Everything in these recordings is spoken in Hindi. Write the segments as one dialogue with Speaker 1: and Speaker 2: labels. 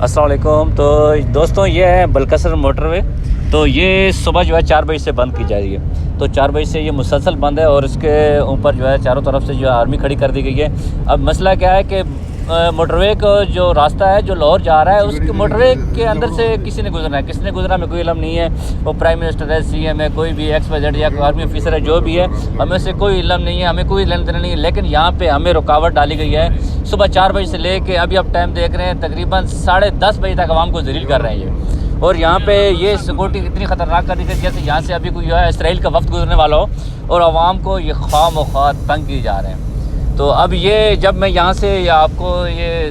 Speaker 1: अस्सलाम वालेकुम। तो दोस्तों ये है बलकसर मोटरवे। तो ये सुबह जो है 4 बजे से बंद की जा रही है। तो 4 बजे से ये मुसलसल बंद है और इसके ऊपर जो है चारों तरफ से जो है आर्मी खड़ी कर दी गई है। अब मसला क्या है कि मोटरवे का जो रास्ता है जो लाहौर जा रहा है उसके मोटरवे के अंदर से किसी ने गुजरना है, किसने गुजरा हमें कोई इल्म नहीं है। वो प्राइम मिनिस्टर है, सीएम है, कोई भी XYZ या कोई आर्मी ऑफिसर है, जो भी है हमें से कोई इल्म नहीं है, हमें कोई लेन देन नहीं है। लेकिन यहाँ पे हमें रुकावट डाली गई है सुबह 4 बजे से लेके अभी आप टाइम देख रहे हैं तकरीबन 10:30 बजे तक आवाम को जलील कर रहे हैं ये। और यहाँ पे ये सिक्योरिटी इतनी ख़तरनाक कर दी गई जैसे यहाँ से अभी कोई जो है इसराइल का वक्त गुजरने वाला हो और आवाम को ये ख्वाह तंग किए जा रहे हैं। तो अब ये जब मैं यहाँ से आपको ये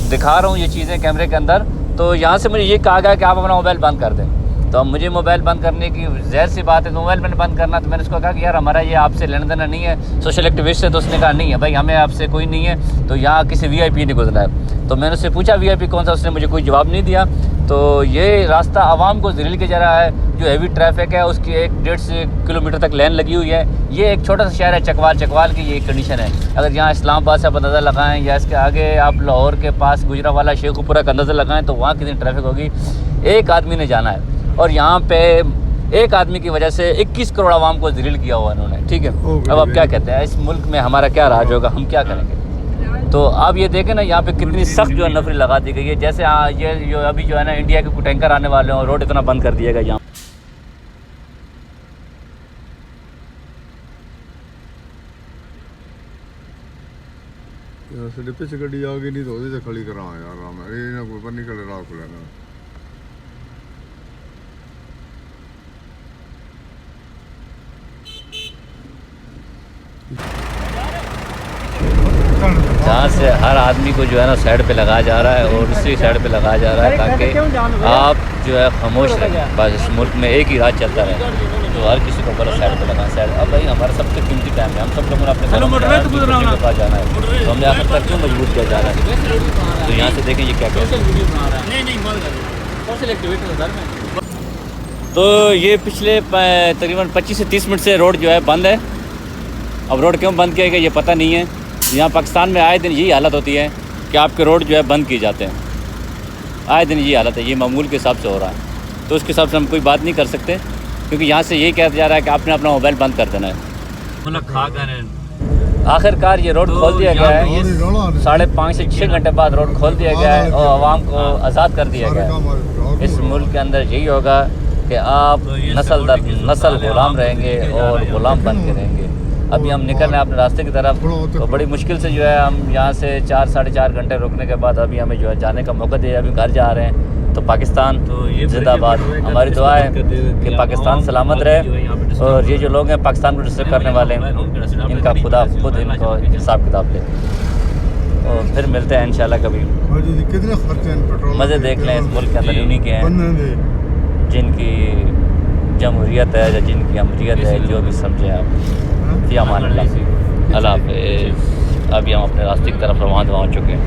Speaker 1: दिखा रहा हूँ ये चीज़ें कैमरे के अंदर, तो यहाँ से मुझे ये कहा गया कि आप अपना मोबाइल बंद कर दें। तो अब मुझे मोबाइल बंद करने की ज़ाहिर सी बात है, तो मोबाइल मैंने बंद करना, तो मैंने उसको कहा कि यार हमारा ये आपसे लेना देना नहीं है, सोशल एक्टिविस्ट है। तो उसने कहा नहीं है भाई, हमें आपसे कोई नहीं है, तो यहाँ किसी VIP नहीं गुजरा है। तो मैंने उससे पूछा VIP कौन सा, उसने मुझे कोई जवाब नहीं दिया। तो ये रास्ता आवाम को जलील के जा रहा है। जो हैवी ट्रैफिक है उसकी 1-1.5 किलोमीटर तक लेन लगी हुई है। ये एक छोटा सा शहर है चकवाल की ये कंडीशन है। अगर यहाँ इस्लामाबाद से आप अंदाज़ा लगाएं या इसके आगे आप लाहौर के पास गुजरावाला शेखुपुरा का अंदाज़ा लगाएं तो वहाँ कितनी ट्रैफिक होगी। एक आदमी ने जाना है और यहाँ पे एक आदमी की वजह से 21 करोड़ आवाम को जलील किया हुआ इन्होंने। ठीक है, अब आप क्या कहते हैं, इस मुल्क में हमारा क्या राज होगा, हम क्या करेंगे। तो आप ये देखें ना यहाँ पे कितनी सख्त जो है नफरी लगा दी गई है। जैसे ये जो अभी जो है ना इंडिया के कुछ टैंकर आने वाले हों, रोड इतना बंद कर दिया गया यहाँ।
Speaker 2: पीछे गड्डी आ गई नहीं तो उधर से खड़ी करा यार मैं निकल रहा खुलेगा।
Speaker 1: जहाँ से हर आदमी को जो है ना साइड पे लगाया जा रहा है और दूसरी साइड पे लगाया जा रहा है ताकि आप जो है खामोश रहें। बस इस मुल्क में एक ही राज चलता रहे, तो हर किसी को बोला साइड पे लगाना साइड। अब भाई हमारा सबसे कीमती टाइम है, हम सब लोगों ने अपने पास जाना है, तो हमने आखिर तक क्यों मजबूर किया जा रहा है। तो यहाँ से देखें ये क्या कहते हैं। तो ये पिछले तकरीबन 25 से 30 मिनट से रोड जो है बंद है। अब रोड क्यों बंद किया गया ये पता नहीं है। यहाँ पाकिस्तान में आए दिन यही हालत होती है कि आपके रोड जो है बंद किए जाते हैं, आए दिन यही हालत है। ये मामूल के हिसाब से हो रहा है, तो उसके हिसाब से हम कोई बात नहीं कर सकते क्योंकि यहाँ से यही कहा जा रहा है कि आपने अपना मोबाइल बंद कर देना है। आखिरकार ये रोड खोल दिया गया है। 5.5 से 6 घंटे बाद रोड खोल दिया गया है और आवाम को आज़ाद कर दिया गया है। इस मुल्क के अंदर यही होगा कि आप नस्ल दर नस्ल गुलाम रहेंगे और गुलाम बन के रहेंगे। अभी हम निकल रहे हैं अपने रास्ते की तरफ, तो बड़ी मुश्किल से जो है हम यहाँ से 4-4.5 घंटे रुकने के बाद अभी हमें जो है जाने का मौका दिया। अभी घर जा रहे हैं। तो पाकिस्तान जिंदाबाद। हमारी दुआ है कि पाकिस्तान सलामत रहे और ये जो लोग हैं पाकिस्तान को डिस्टर्ब करने वाले हैं इनका खुदा खुद इनको हिसाब किताब ले। और फिर मिलते हैं इंशाल्लाह कभी। मज़े देख लें, इस मुल्क के अंदर उन्हीं के हैं जिनकी जमहूरियत है या जिनकी अमरीत है, जो भी समझे आप। अमान अल्लाह हाफ़िज़। अभी हम अपने रास्ते की तरफ रवाना हो चुके हैं।